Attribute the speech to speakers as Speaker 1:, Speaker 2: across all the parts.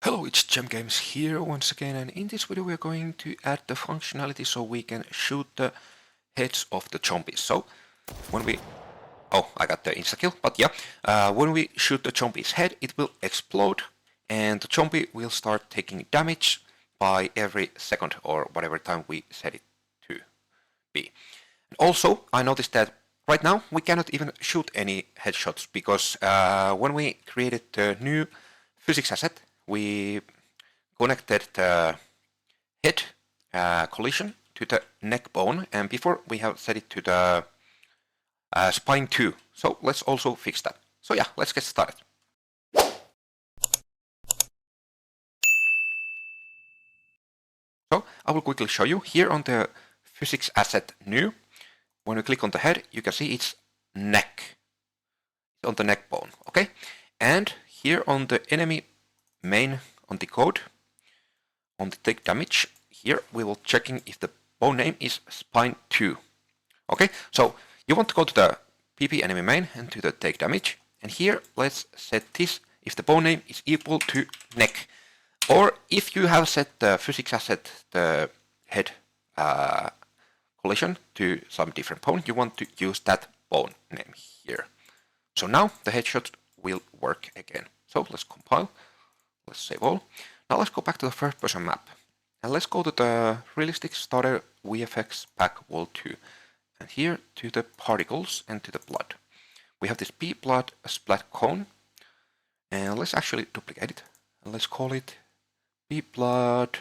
Speaker 1: Hello, it's Gem Games here once again, and in this video we are going to add the functionality so we can shoot the heads of the zombies. So when we I got the insta kill, but yeah, when we shoot the zombie's head, it will explode, and the zombie will start taking damage by every second or whatever time we set it to be. And also, I noticed that right now we cannot even shoot any headshots because when we created the new physics asset, we connected the head collision to the neck bone, and before we have set it to the spine too. So let's also fix that. So yeah, let's get started. So I will quickly show you here on the physics asset new. When we click on the head, you can see it's neck, on the neck bone, okay? And here on the enemy main on the code, on the take damage, here we will checking if the bone name is spine 2. Okay, so you want to go to the PP enemy main and to the take damage, and here let's set this if the bone name is equal to neck, or if you have set the physics asset, the head collision to some different bone, you want to use that bone name here. So now the headshot will work again. So let's compile, let's save all. Now let's go back to the first person map. And let's go to the realistic starter VFX pack wall 2. And here to the particles and to the blood. We have this B blood splat cone. And let's actually duplicate it. And let's call it B blood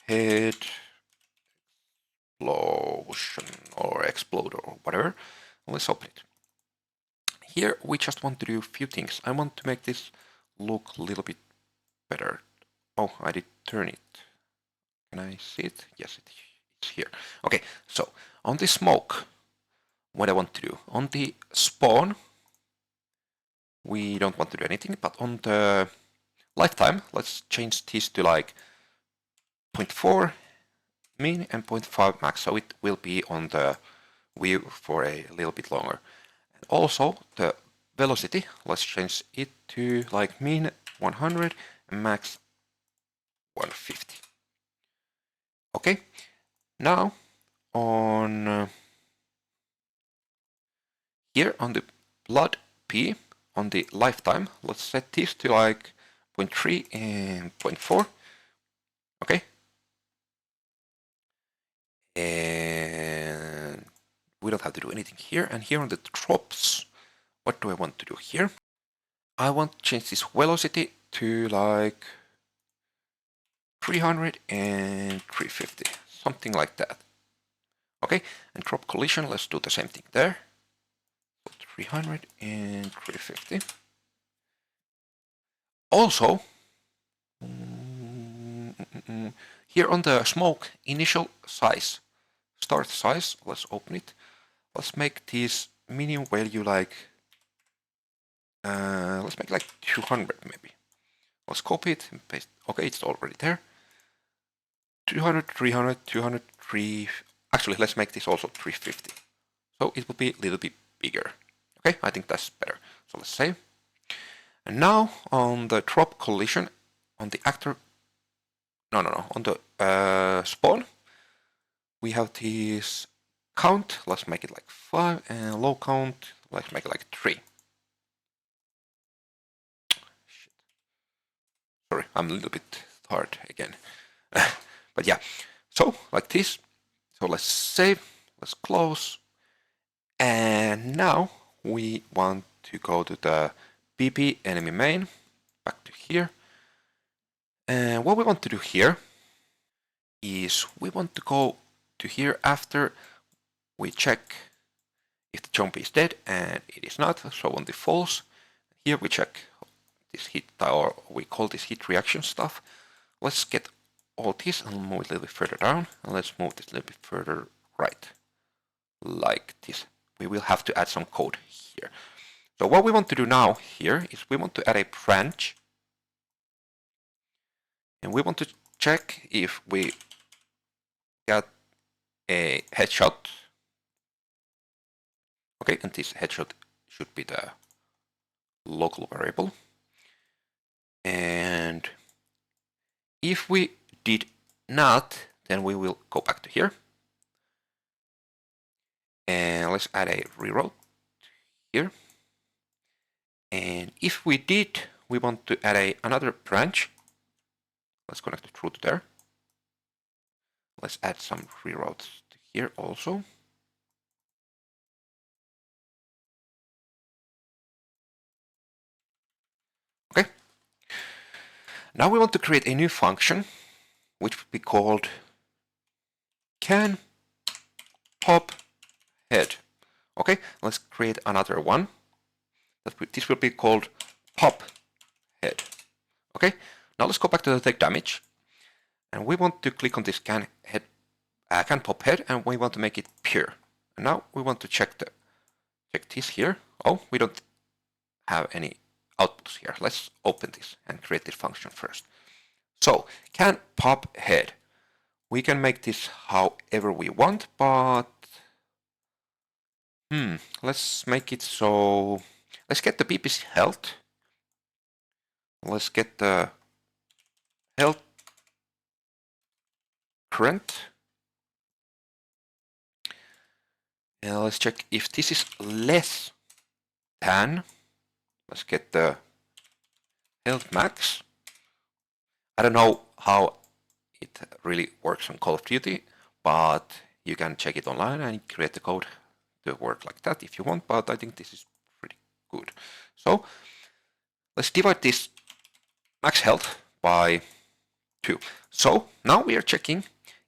Speaker 1: head explosion or exploder or whatever. Let's open it. Here we just want to do a few things. I want to make this look a little bit better. Oh, I did turn it. Can I see it? Yes, it's here. Okay, so on the smoke, what I want to do, on the spawn, we don't want to do anything, but on the lifetime, let's change this to like 0.4 min and 0.5 max, so it will be on the view for a little bit longer. And also the velocity, let's change it to like min 100 and max 150. Okay, now on here on the blood P, on the lifetime, let's set this to like 0.3 and 0.4. Okay. And we don't have to do anything here. And here on the drops, what do I want to do here? I want to change this velocity to like 300 and 350, something like that. Okay, and drop collision, let's do the same thing there. 300 and 350. Also, here on the smoke initial size, start size, let's open it. Let's make this minimum value like, let's make like 200 maybe. Let's copy it and paste. Okay, it's already there. 200, 300, 200, 3. Actually, let's make this also 350. So it will be a little bit bigger. Okay, I think that's better. So let's save. And now on the drop collision, on the actor, no, on the spawn, we have this count. Let's make it like 5, and low count, let's make it like 3. Shit. Sorry, I'm a little bit tired again. But yeah, so like this. So let's save, let's close. And now we want to go to the PP enemy main, back to here. And what we want to do here is we want to go to here after we check if the zombie is dead, and it is not, so on the false. Here we check this hit, or we call this hit reaction stuff. Let's get all this and move it a little bit further down, and let's move this a little bit further right, like this. We will have to add some code here. So what we want to do now here is we want to add a branch, and we want to check if we got a headshot. Okay, and this headshot should be the local variable. And If we did not, then we will go back to here. And let's add a reroute here. And if we did, we want to add another branch. Let's connect it through to there. Let's add some reroutes to here also. Okay. Now we want to create a new function, which would be called can pop head. Okay, let's create another one. This will be called pop head. Okay, now let's go back to the take damage, and we want to click on this can pop head, and we want to make it pure. And now we want to check this here. Oh, we don't have any outputs here. Let's open this and create this function first. So can pop head. We can make this however we want, but let's make it so. Let's get the PPC health. Let's get the health current. And let's check if this is less than. Let's get the health max. I don't know how it really works on Call of Duty, but you can check it online and create the code to work like that if you want, but I think this is pretty good. So let's divide this max health by 2. So now we are checking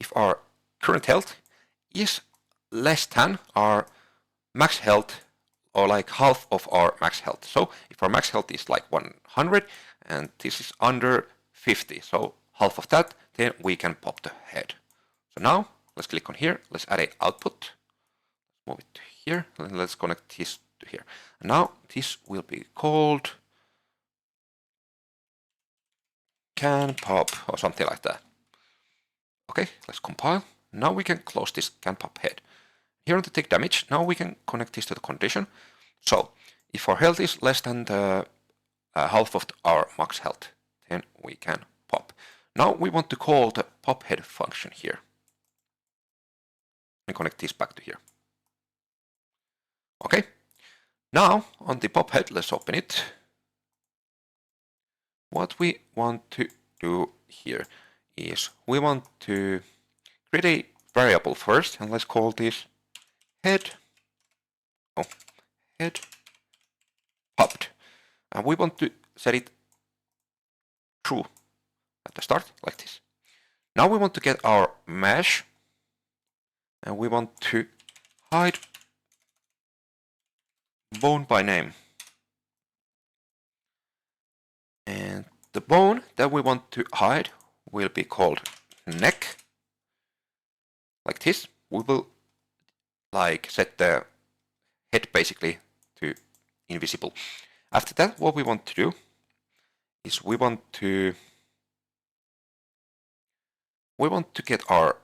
Speaker 1: if our current health is less than our max health, or like half of our max health. So if our max health is like 100 and this is under 50, so half of that, then we can pop the head. So now let's click on here, let's add an output, move it to here, and let's connect this to here. And now this will be called can pop or something like that. Okay, let's compile. Now we can close this can pop head. Here on the take damage, now we can connect this to the condition. So if our health is less than the half of our max health, then we can pop. Now we want to call the pop head function here and connect this back to here. Okay, now on the pop head, let's open it. What we want to do here is we want to create a variable first, and let's call this head popped. And we want to set it true at the start, like this. Now we want to get our mesh, and we want to hide bone by name. And the bone that we want to hide will be called neck, like this. We will like set the head basically to invisible. After that, what we want to do is we want to get our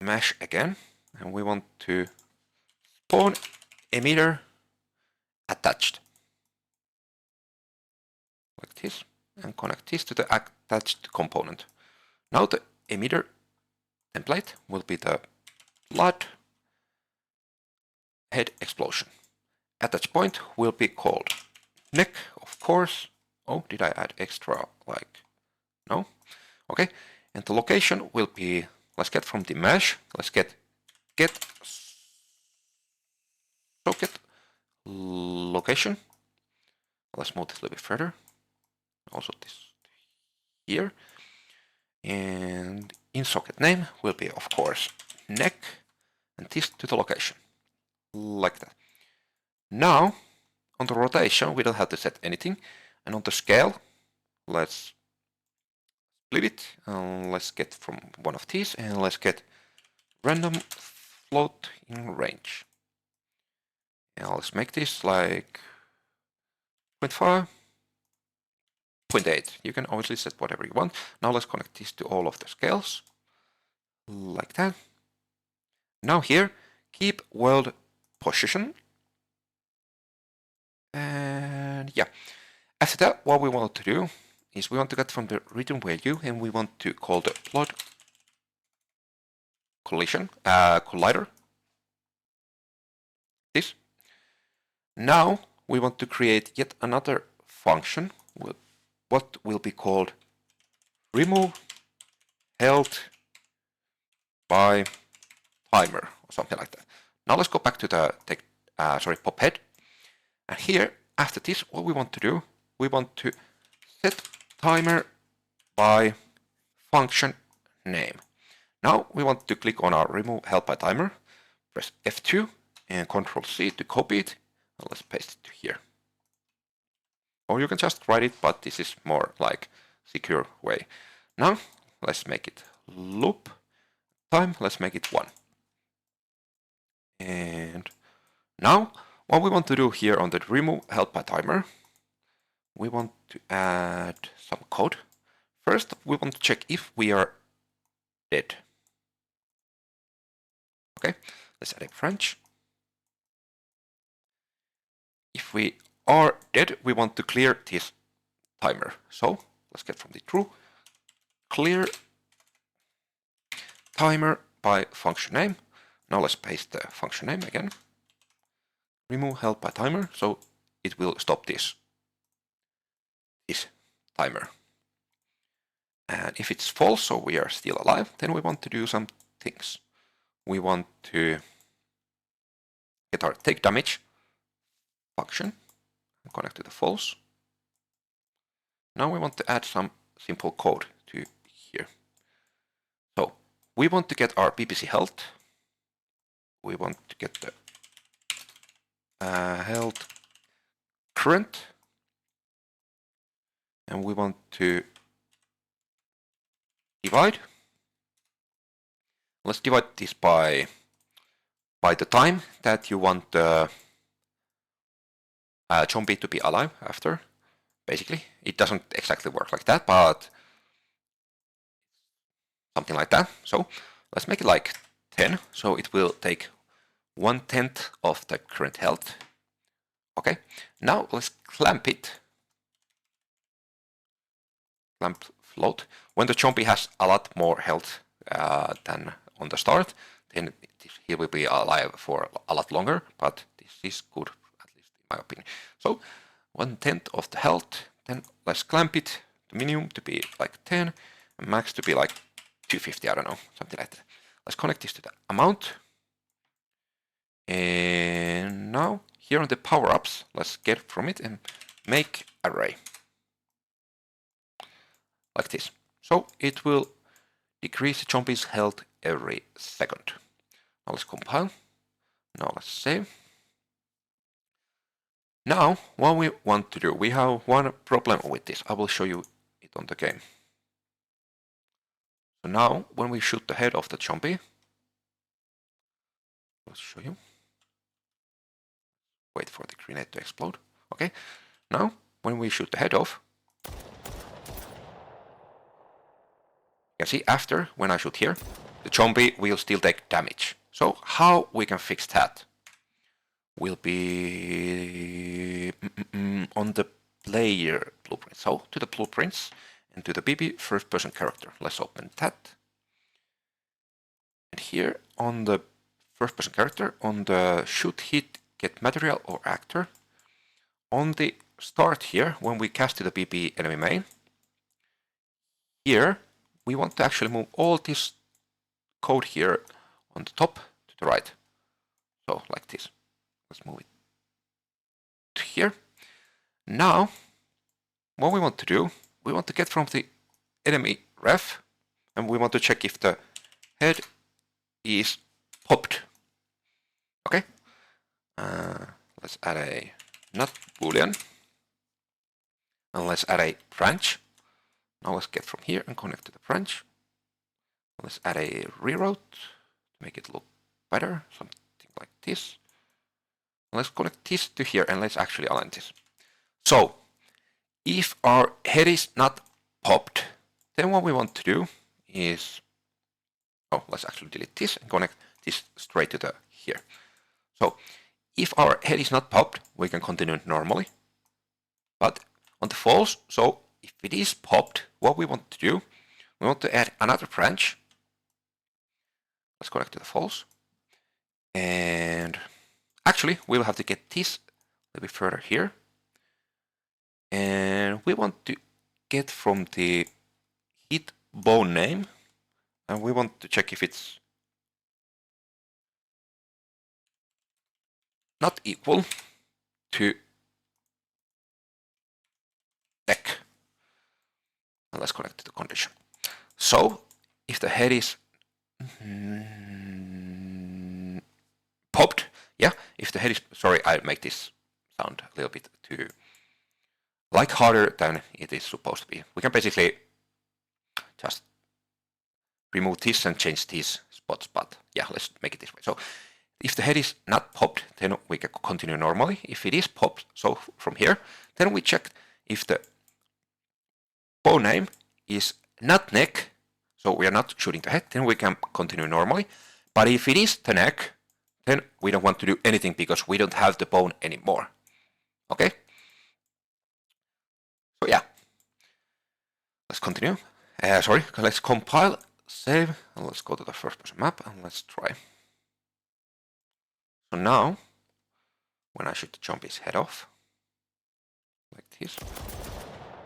Speaker 1: mesh again, and we want to spawn emitter attached, like this, and connect this to the attached component. Now the emitter template will be the blood head explosion. Attach point will be called neck, of course. Oh, did I add extra, like, no? Okay, and the location will be, let's get from the mesh, let's get socket location. Let's move this a little bit further. Also this here. And in socket name will be, of course, neck, and this to the location, like that. Now, on the rotation, we don't have to set anything. And on the scale, let's split it. Let's get from one of these, and let's get random float in range. And let's make this like 0.5, 0.8. You can obviously set whatever you want. Now let's connect this to all of the scales, like that. Now here, keep world position. And yeah, after that, what we want to do is we want to get from the return value, and we want to call the plot collider. This. Now we want to create yet another function, what will be called remove health by timer or something like that. Now let's go back to the pop head, and here after this, what we want to do, we want to set timer by function name. Now we want to click on our remove health by timer, press F2 and Ctrl C to copy it, and let's paste it to here. Or you can just write it, but this is more like secure way. Now let's make it loop time, let's make it 1. And now what we want to do here on the remove health by timer, we want to add some code. First we want to check if we are dead. Okay, let's add a branch. If we are dead, we want to clear this timer. So let's get from the true, clear timer by function name. Now let's paste the function name again. Remove health by timer, so it will stop this timer. And if it's false, so we are still alive, then we want to do some things. We want to get our take damage function and connect to the false. Now we want to add some simple code to here. So we want to get our PPC health. We want to get the health current, and we want to divide. Let's divide this by the time that you want the zombie to be alive after. Basically, it doesn't exactly work like that, but something like that. So let's make it like 10, so it will take 1/10 of the current health. Okay, now let's clamp it. Clamp float. When the zombie has a lot more health than on the start, then he will be alive for a lot longer, but this is good, at least in my opinion. So 1/10 of the health, then let's clamp it to minimum to be like 10, and max to be like 250, I don't know, something like that. Let's connect this to the amount. And now here on the power-ups, let's get from it and make array. Like this. So it will decrease the zombie's health every second. Now let's compile. Now let's save. Now what we want to do, we have one problem with this. I will show you it on the game. So now when we shoot the head of the zombie, let's show you. Wait for the grenade to explode. Okay. Now when we shoot the head off, you can see after, when I shoot here, the zombie will still take damage. So how we can fix that will be on the player blueprint. So to the blueprints and to the BB first person character. Let's open that. And here on the first person character, on the shoot, hit, get material or actor, on the start here, when we cast to the BB enemy main, here we want to actually move all this code here on the top to the right. So like this. Let's move it to here. Now, what we want to do, we want to get from the enemy ref, and we want to check if the head is popped. Okay. Let's add a not boolean, and let's add a branch. Now let's get from here and connect to the branch. Let's add a reroute to make it look better, something like this. Let's connect this to here and let's actually align this. So, if our head is not popped, then what we want to do is, let's actually delete this and connect this straight to the here. So, if our head is not popped, we can continue normally. But on the false, so if it is popped, what we want to do, we want to add another branch. Let's connect to the false. And actually, we'll have to get this a little bit further here. And we want to get from the hit bone name, and we want to check if it's not equal to neck. And let's connect to the condition. So if the head is popped, yeah, if the head is, sorry, I make this sound a little bit too like harder than it is supposed to be. We can basically just remove this and change these spots, but yeah, let's make it this way. So if the head is not popped, then we can continue normally. If it is popped, so from here, then we check if the bone name is not neck, so we are not shooting the head, then we can continue normally. But if it is the neck, then we don't want to do anything because we don't have the bone anymore. Okay? So yeah, let's continue. Let's compile, save, and let's go to the first person map and let's try. So now, when I shoot the zombie's head off, like this,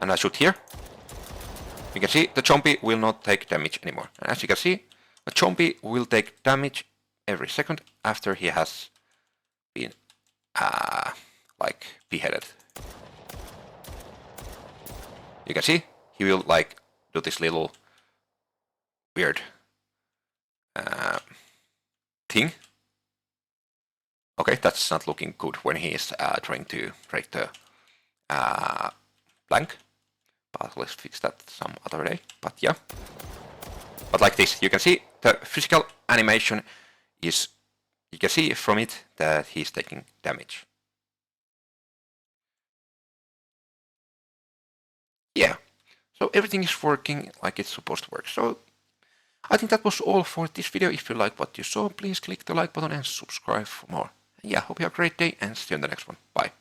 Speaker 1: and I shoot here, you can see the zombie will not take damage anymore. And as you can see, a zombie will take damage every second after he has been like beheaded. You can see he will like do this little weird thing. Okay, that's not looking good when he is trying to break the plank. But let's fix that some other day. But yeah. But like this, you can see the physical animation is, you can see from it that he's taking damage. Yeah, so everything is working like it's supposed to work. So I think that was all for this video. If you like what you saw, please click the like button and subscribe for more. Yeah, hope you have a great day and see you in the next one. Bye.